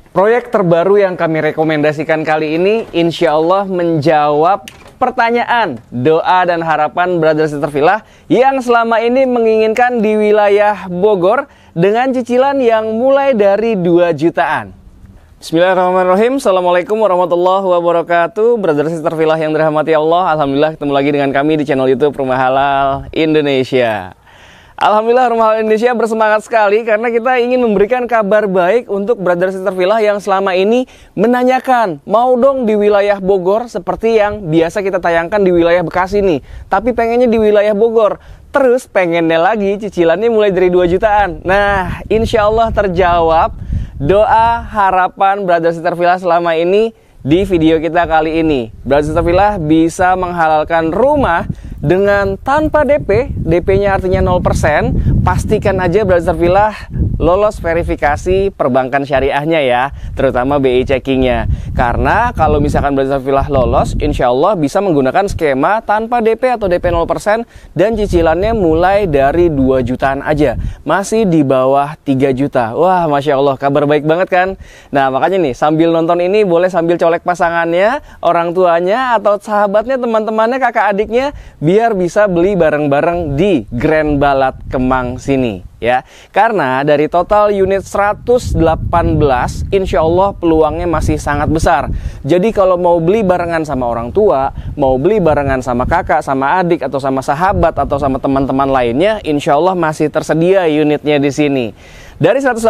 Proyek terbaru yang kami rekomendasikan kali ini insya Allah menjawab pertanyaan, doa dan harapan brother sister villa yang selama ini menginginkan di wilayah Bogor dengan cicilan yang mulai dari 2 jutaan. Bismillahirrahmanirrahim. Assalamualaikum warahmatullahi wabarakatuh. Brother sister villa yang dirahmati Allah, alhamdulillah ketemu lagi dengan kami di channel YouTube Rumah Halal Indonesia. Alhamdulillah Rumah Halal Indonesia bersemangat sekali karena kita ingin memberikan kabar baik untuk brother sister villa yang selama ini menanyakan mau dong di wilayah Bogor seperti yang biasa kita tayangkan di wilayah Bekasi nih, tapi pengennya di wilayah Bogor. Terus pengennya lagi cicilannya mulai dari 2 jutaan. Nah, insya Allah terjawab doa harapan brother sister villa selama ini di video kita kali ini. Brother sister villa bisa menghalalkan rumah dengan tanpa DP, DP-nya artinya 0%. Pastikan aja brother villa lolos verifikasi perbankan syariahnya ya, terutama BI checkingnya. Karena kalau misalkan brother villa lolos, insya Allah bisa menggunakan skema tanpa DP atau DP 0% dan cicilannya mulai dari 2 jutaan aja, masih di bawah 3 juta. Wah, Masya Allah, kabar baik banget kan? Nah, makanya nih, sambil nonton ini boleh sambil colek pasangannya, orang tuanya, atau sahabatnya, teman-temannya, kakak adiknya, biar bisa beli bareng-bareng di Grand Balat Kemang sini ya. Karena dari total unit 118, insya Allah peluangnya masih sangat besar. Jadi kalau mau beli barengan sama orang tua, mau beli barengan sama kakak, sama adik, atau sama sahabat, atau sama teman-teman lainnya, insya Allah masih tersedia unitnya di sini. Dari 118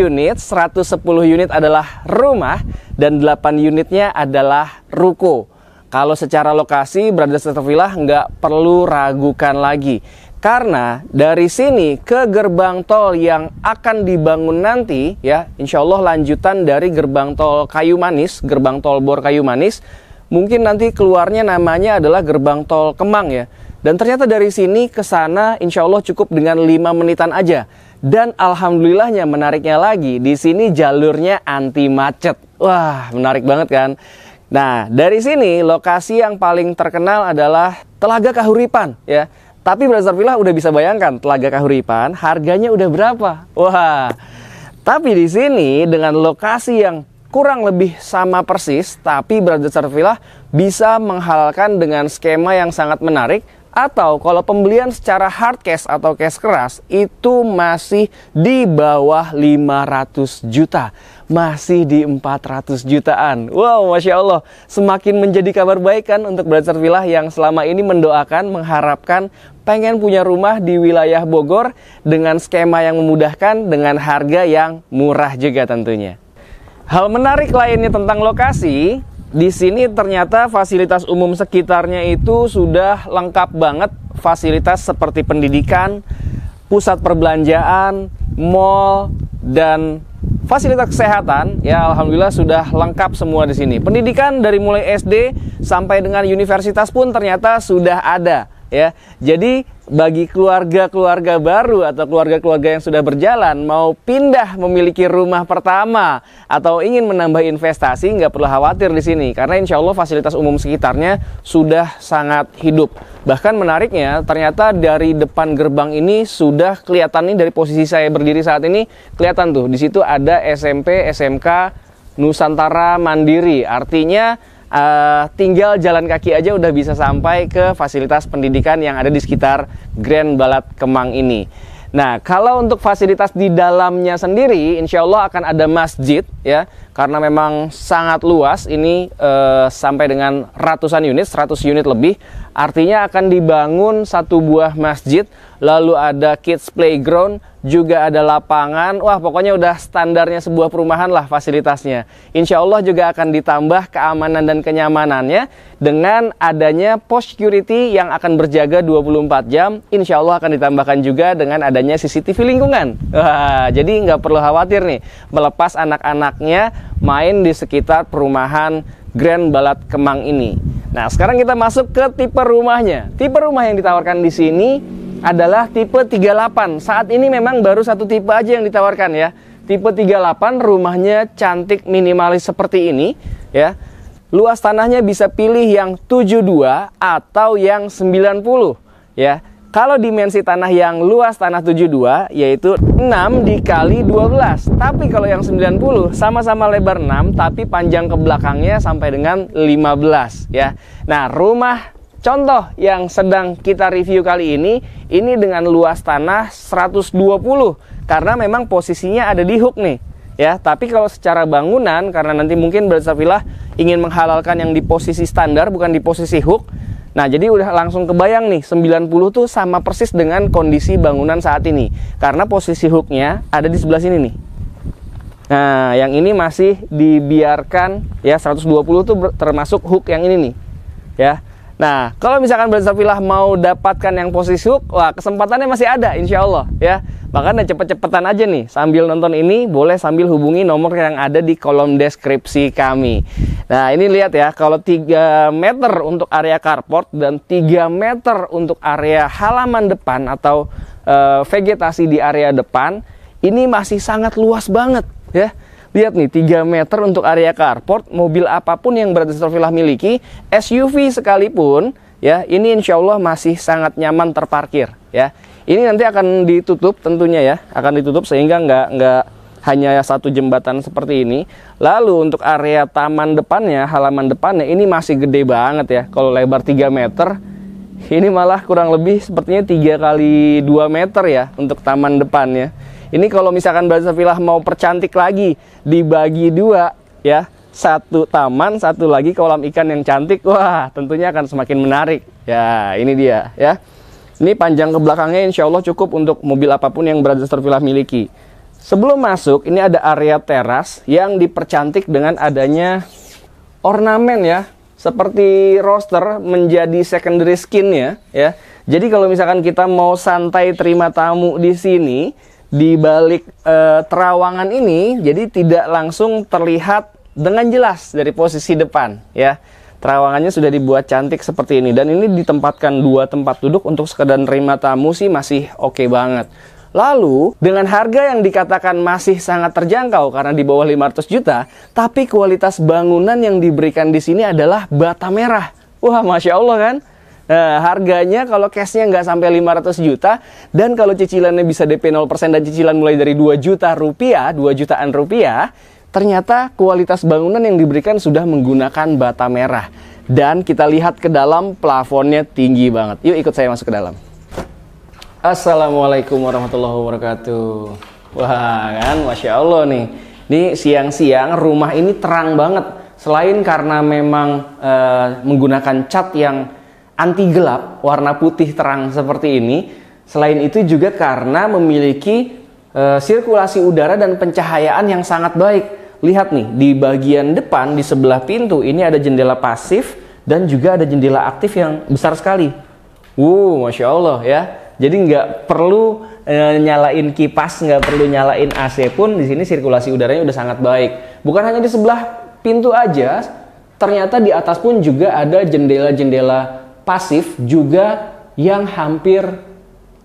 unit, 110 unit adalah rumah dan 8 unitnya adalah ruko. Kalau secara lokasi, brother sister villa nggak perlu ragukan lagi. Karena dari sini ke gerbang tol yang akan dibangun nanti, ya, insya Allah lanjutan dari gerbang tol Kayu Manis, gerbang tol Bor Kayu Manis, mungkin nanti keluarnya namanya adalah gerbang tol Kemang ya. Dan ternyata dari sini ke sana insya Allah cukup dengan 5 menitan aja. Dan alhamdulillahnya menariknya lagi, di sini jalurnya anti macet. Wah, menarik banget kan? Nah, dari sini lokasi yang paling terkenal adalah Telaga Kahuripan ya. Tapi brother villa udah bisa bayangkan Telaga Kahuripan harganya udah berapa? Wah. Tapi di sini dengan lokasi yang kurang lebih sama persis, tapi brother villa bisa menghalalkan dengan skema yang sangat menarik. Atau kalau pembelian secara hard cash atau cash keras itu masih di bawah 500 juta. Masih di 400 jutaan. Wow, Masya Allah. Semakin menjadi kabar baik kan untuk brother villa yang selama ini mendoakan, mengharapkan pengen punya rumah di wilayah Bogor dengan skema yang memudahkan, dengan harga yang murah juga tentunya. Hal menarik lainnya tentang lokasi, di sini ternyata fasilitas umum sekitarnya itu sudah lengkap banget. Fasilitas seperti pendidikan, pusat perbelanjaan, mall, dan fasilitas kesehatan ya alhamdulillah sudah lengkap semua di sini. Pendidikan dari mulai SD sampai dengan universitas pun ternyata sudah ada ya. Jadi bagi keluarga-keluarga baru atau keluarga-keluarga yang sudah berjalan mau pindah memiliki rumah pertama atau ingin menambah investasi, nggak perlu khawatir di sini karena insya Allah fasilitas umum sekitarnya sudah sangat hidup. Bahkan menariknya ternyata dari depan gerbang ini sudah kelihatan nih, dari posisi saya berdiri saat ini kelihatan tuh di situ ada SMP SMK Nusantara Mandiri. Artinya tinggal jalan kaki aja udah bisa sampai ke fasilitas pendidikan yang ada di sekitar Grand Balat Kemang ini. Nah, kalau untuk fasilitas di dalamnya sendiri, insya Allah akan ada masjid ya, karena memang sangat luas ini sampai dengan ratusan unit, 100 unit lebih. Artinya akan dibangun satu buah masjid, lalu ada kids playground, juga ada lapangan. Wah, pokoknya udah standarnya sebuah perumahan lah fasilitasnya. Insya Allah juga akan ditambah keamanan dan kenyamanannya dengan adanya post security yang akan berjaga 24 jam. Insya Allah akan ditambahkan juga dengan adanya CCTV lingkungan. Wah, jadi nggak perlu khawatir nih melepas anak-anaknya main di sekitar perumahan Grand Balat Kemang ini. Nah, sekarang kita masuk ke tipe rumahnya. Tipe rumah yang ditawarkan di sini adalah tipe 38. Saat ini memang baru satu tipe aja yang ditawarkan ya. Tipe 38 rumahnya cantik minimalis seperti ini ya. Luas tanahnya bisa pilih yang 72 atau yang 90 ya. Kalau dimensi tanah yang luas tanah 72 yaitu 6 dikali 12. Tapi kalau yang 90 sama-sama lebar 6 tapi panjang ke belakangnya sampai dengan 15 ya. Nah, rumah contoh yang sedang kita review kali ini dengan luas tanah 120 karena memang posisinya ada di hook nih ya. Tapi kalau secara bangunan, karena nanti mungkin Brother Safillah ingin menghalalkan yang di posisi standar bukan di posisi hook. Nah, jadi udah langsung kebayang nih 90 tuh sama persis dengan kondisi bangunan saat ini karena posisi hooknya ada di sebelah sini nih. Nah, yang ini masih dibiarkan ya 120 tuh termasuk hook yang ini nih ya. Nah, kalau misalkan Brother Safillah mau dapatkan yang posisi hook, wah kesempatannya masih ada insya Allah ya. Makanya cepet-cepetan aja nih, sambil nonton ini boleh sambil hubungi nomor yang ada di kolom deskripsi kami. Nah, ini lihat ya, kalau 3 meter untuk area carport dan 3 meter untuk area halaman depan atau vegetasi di area depan, ini masih sangat luas banget ya. Lihat nih, 3 meter untuk area carport, mobil apapun yang Brother Safillah miliki, SUV sekalipun ya, ini insya Allah masih sangat nyaman terparkir ya. Ini nanti akan ditutup tentunya ya, akan ditutup sehingga nggak hanya satu jembatan seperti ini. Lalu untuk area taman depannya, halaman depannya ini masih gede banget ya. Kalau lebar 3 meter, ini malah kurang lebih sepertinya 3 kali 2 meter ya untuk taman depannya. Ini kalau misalkan Brother Safillah mau percantik lagi, dibagi 2 ya. Satu taman, satu lagi kolam ikan yang cantik. Wah, tentunya akan semakin menarik. Ya, ini dia ya. Ini panjang ke belakangnya insya Allah cukup untuk mobil apapun yang Brother Safillah miliki. Sebelum masuk, ini ada area teras yang dipercantik dengan adanya ornamen ya. Seperti roster menjadi secondary skin ya. Jadi kalau misalkan kita mau santai terima tamu di sini, di balik terawangan ini, jadi tidak langsung terlihat dengan jelas dari posisi depan ya. Terawangannya sudah dibuat cantik seperti ini. Dan ini ditempatkan 2 tempat duduk untuk sekedar nerima tamu sih masih oke banget. Lalu dengan harga yang dikatakan masih sangat terjangkau karena di bawah 500 juta. Tapi kualitas bangunan yang diberikan di sini adalah bata merah. Wah, Masya Allah kan. Nah, harganya kalau cashnya nggak sampai 500 juta. Dan kalau cicilannya bisa DP 0% dan cicilan mulai dari 2 juta rupiah, 2 jutaan rupiah. Ternyata kualitas bangunan yang diberikan sudah menggunakan bata merah. Dan kita lihat ke dalam, plafonnya tinggi banget. Yuk ikut saya masuk ke dalam. Assalamualaikum warahmatullahi wabarakatuh. Wah kan, Masya Allah nih. Ini siang-siang rumah ini terang banget. Selain karena memang menggunakan cat yang anti gelap, warna putih terang seperti ini. Selain itu juga karena memiliki sirkulasi udara dan pencahayaan yang sangat baik. Lihat nih, di bagian depan di sebelah pintu ini ada jendela pasif dan juga ada jendela aktif yang besar sekali. Masya Allah ya. Jadi nggak perlu nyalain kipas, nggak perlu nyalain AC pun di sini sirkulasi udaranya udah sangat baik. Bukan hanya di sebelah pintu aja, ternyata di atas pun juga ada jendela-jendela pasif juga yang hampir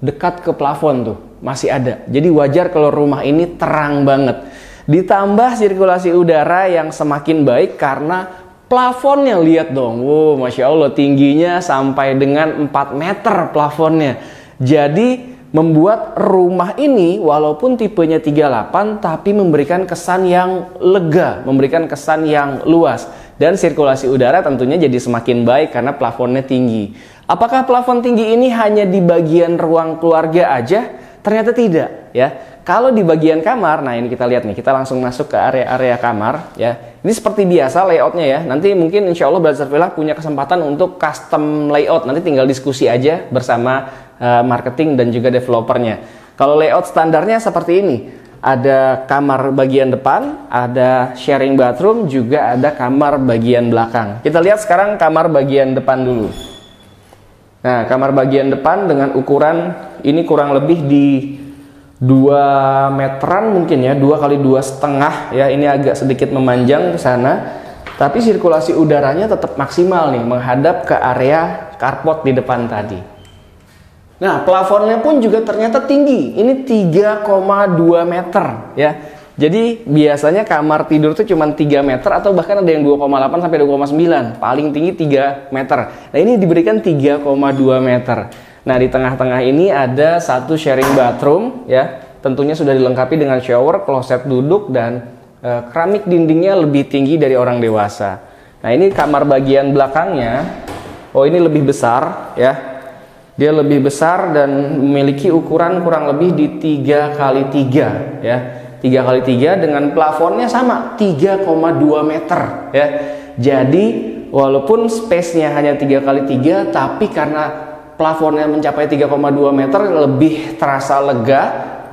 dekat ke plafon tuh. Masih ada. Jadi wajar kalau rumah ini terang banget. Ditambah sirkulasi udara yang semakin baik karena plafonnya, lihat dong. Masya Allah, tingginya sampai dengan 4 meter plafonnya. Jadi membuat rumah ini walaupun tipenya 38 tapi memberikan kesan yang lega, memberikan kesan yang luas. Dan sirkulasi udara tentunya jadi semakin baik karena plafonnya tinggi. Apakah plafon tinggi ini hanya di bagian ruang keluarga aja? Ternyata tidak ya. Kalau di bagian kamar, nah ini kita lihat nih, kita langsung masuk ke area-area kamar ya. Ini seperti biasa layoutnya ya. Nanti mungkin insya Allah Brother Safillah punya kesempatan untuk custom layout. Nanti tinggal diskusi aja bersama marketing dan juga developernya. Kalau layout standarnya seperti ini. Ada kamar bagian depan, ada sharing bathroom, juga ada kamar bagian belakang. Kita lihat sekarang kamar bagian depan dulu. Nah, kamar bagian depan dengan ukuran ini kurang lebih di 2 meteran mungkin ya, 2 kali 2,5 ya. Ini agak sedikit memanjang ke sana, tapi sirkulasi udaranya tetap maksimal nih menghadap ke area carport di depan tadi. Nah, plafonnya pun juga ternyata tinggi. Ini 3,2 meter ya. Jadi biasanya kamar tidur tuh cuma 3 meter atau bahkan ada yang 2,8 sampai 2,9. Paling tinggi 3 meter. Nah, ini diberikan 3,2 meter. Nah, di tengah-tengah ini ada satu sharing bathroom ya. Tentunya sudah dilengkapi dengan shower, kloset duduk, dan keramik dindingnya lebih tinggi dari orang dewasa. Nah, ini kamar bagian belakangnya. Oh, ini lebih besar ya. Dia lebih besar dan memiliki ukuran kurang lebih di 3x3 ya. 3x3 dengan plafonnya sama 3,2 meter ya. Jadi walaupun space-nya hanya 3x3, tapi karena plafonnya mencapai 3,2 meter lebih terasa lega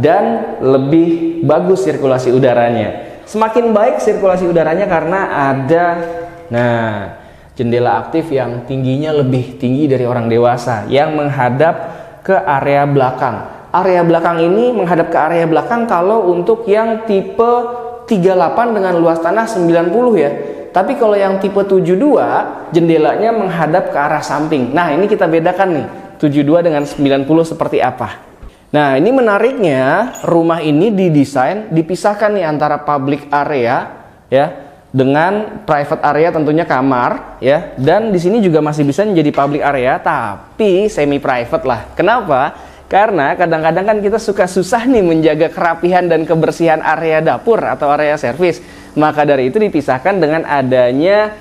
dan lebih bagus sirkulasi udaranya. Semakin baik sirkulasi udaranya karena ada jendela aktif yang tingginya lebih tinggi dari orang dewasa yang menghadap ke area belakang. Area belakang ini menghadap ke area belakang kalau untuk yang tipe 38 dengan luas tanah 90 ya. Tapi kalau yang tipe 72 jendelanya menghadap ke arah samping. Nah, ini kita bedakan nih, 72 dengan 90 seperti apa. Nah, ini menariknya rumah ini didesain dipisahkan nih antara public area ya dengan private area, tentunya kamar ya. Dan di sini juga masih bisa menjadi public area tapi semi private lah. Kenapa? Karena kadang-kadang kan kita suka susah nih menjaga kerapihan dan kebersihan area dapur atau area servis. Maka dari itu dipisahkan dengan adanya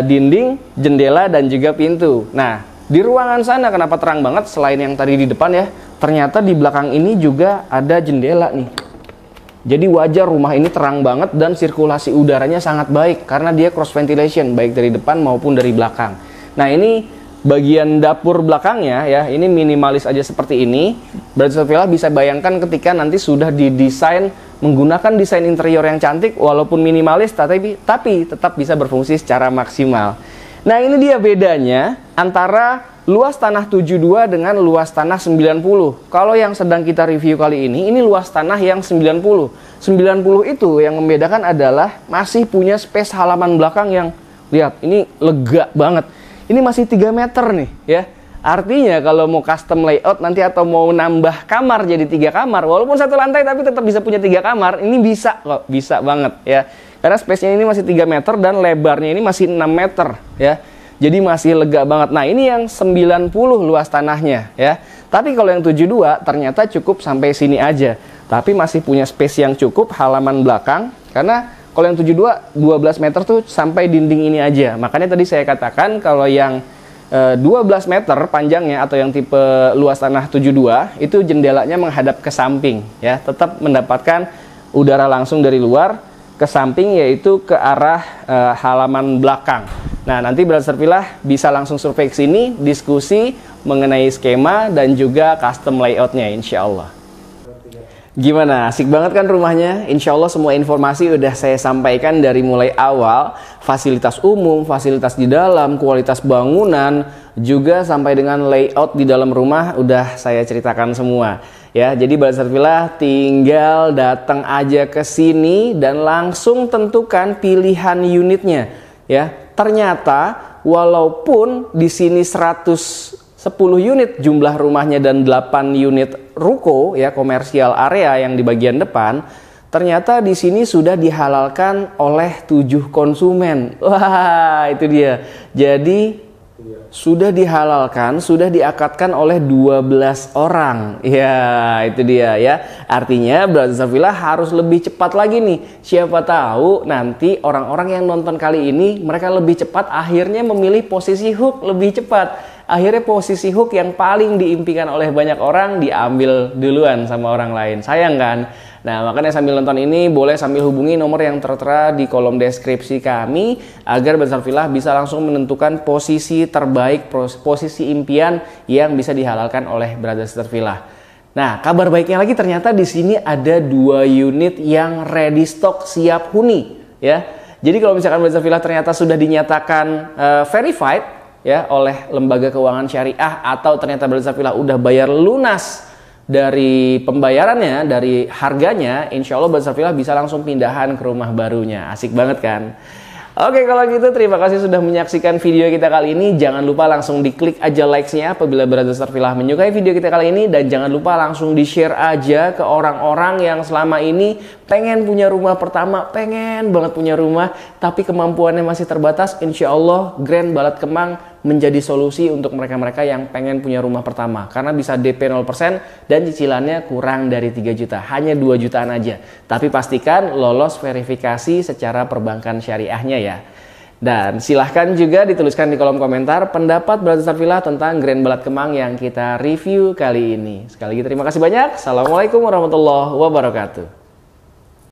dinding, jendela, dan juga pintu. Nah, di ruangan sana kenapa terang banget selain yang tadi di depan ya? Ternyata di belakang ini juga ada jendela nih. Jadi wajar rumah ini terang banget dan sirkulasi udaranya sangat baik karena dia cross ventilation baik dari depan maupun dari belakang. Nah, ini bagian dapur belakangnya ya, ini minimalis aja seperti ini. Brothers Villa bisa bayangkan ketika nanti sudah didesain menggunakan desain interior yang cantik walaupun minimalis tapi tetap bisa berfungsi secara maksimal. Nah, ini dia bedanya antara luas tanah 72 dengan luas tanah 90. Kalau yang sedang kita review kali ini luas tanah yang 90. 90 itu yang membedakan adalah masih punya space halaman belakang yang lihat, ini lega banget. Ini masih 3 meter nih ya. Artinya kalau mau custom layout nanti atau mau nambah kamar jadi 3 kamar, walaupun satu lantai tapi tetap bisa punya 3 kamar, ini bisa kok, bisa banget ya. Karena space-nya ini masih 3 meter dan lebarnya ini masih 6 meter ya. Jadi masih lega banget. Nah, ini yang 90 luas tanahnya ya. Tapi kalau yang 72 ternyata cukup sampai sini aja. Tapi masih punya space yang cukup halaman belakang karena kalau yang 72 12 meter tuh sampai dinding ini aja. Makanya tadi saya katakan kalau yang 12 meter panjangnya atau yang tipe luas tanah 72 itu jendelanya menghadap ke samping ya. Tetap mendapatkan udara langsung dari luar ke samping, yaitu ke arah halaman belakang. Nah, nanti Brothers Villa bisa langsung survei ke sini, diskusi mengenai skema dan juga custom layoutnya insya Allah. Gimana? Asik banget kan rumahnya? Insya Allah semua informasi udah saya sampaikan dari mulai awal. Fasilitas umum, fasilitas di dalam, kualitas bangunan, juga sampai dengan layout di dalam rumah udah saya ceritakan semua. Ya, jadi Brothers Villa tinggal datang aja ke sini dan langsung tentukan pilihan unitnya. Ya, ternyata walaupun di sini 110 unit jumlah rumahnya dan 8 unit ruko ya, komersial area yang di bagian depan, ternyata di sini sudah dihalalkan oleh 7 konsumen. Wah, itu dia. Jadi sudah dihalalkan, sudah diakadkan oleh 12 orang. Ya, itu dia ya. Artinya Brothers Villa harus lebih cepat lagi nih. Siapa tahu nanti orang-orang yang nonton kali ini mereka lebih cepat akhirnya memilih posisi hook lebih cepat. Akhirnya posisi hook yang paling diimpikan oleh banyak orang diambil duluan sama orang lain. Sayang kan? Nah, makanya sambil nonton ini boleh sambil hubungi nomor yang tertera di kolom deskripsi kami agar Brothers Villa bisa langsung menentukan posisi terbaik, posisi impian yang bisa dihalalkan oleh Brothers Villa. Nah, kabar baiknya lagi ternyata di sini ada 2 unit yang ready stock siap huni ya. Jadi kalau misalkan Brothers Villa ternyata sudah dinyatakan verified ya oleh lembaga keuangan syariah atau ternyata Brothers Villa udah bayar lunas dari pembayarannya, dari harganya, insya Allah Brothers Villa bisa langsung pindahan ke rumah barunya. Asik banget kan? Oke, kalau gitu terima kasih sudah menyaksikan video kita kali ini. Jangan lupa langsung diklik aja likes-nya apabila Brothers Villa menyukai video kita kali ini. Dan jangan lupa langsung di-share aja ke orang-orang yang selama ini pengen punya rumah pertama, pengen banget punya rumah, tapi kemampuannya masih terbatas. Insya Allah Grand Balat Kemang menjadi solusi untuk mereka-mereka yang pengen punya rumah pertama. Karena bisa DP 0% dan cicilannya kurang dari 3 juta, hanya 2 jutaan aja. Tapi pastikan lolos verifikasi secara perbankan syariahnya ya. Dan silahkan juga dituliskan di kolom komentar pendapat Brother Ustadz Villa tentang Grand Balat Kemang yang kita review kali ini. Sekali lagi terima kasih banyak. Assalamualaikum warahmatullahi wabarakatuh.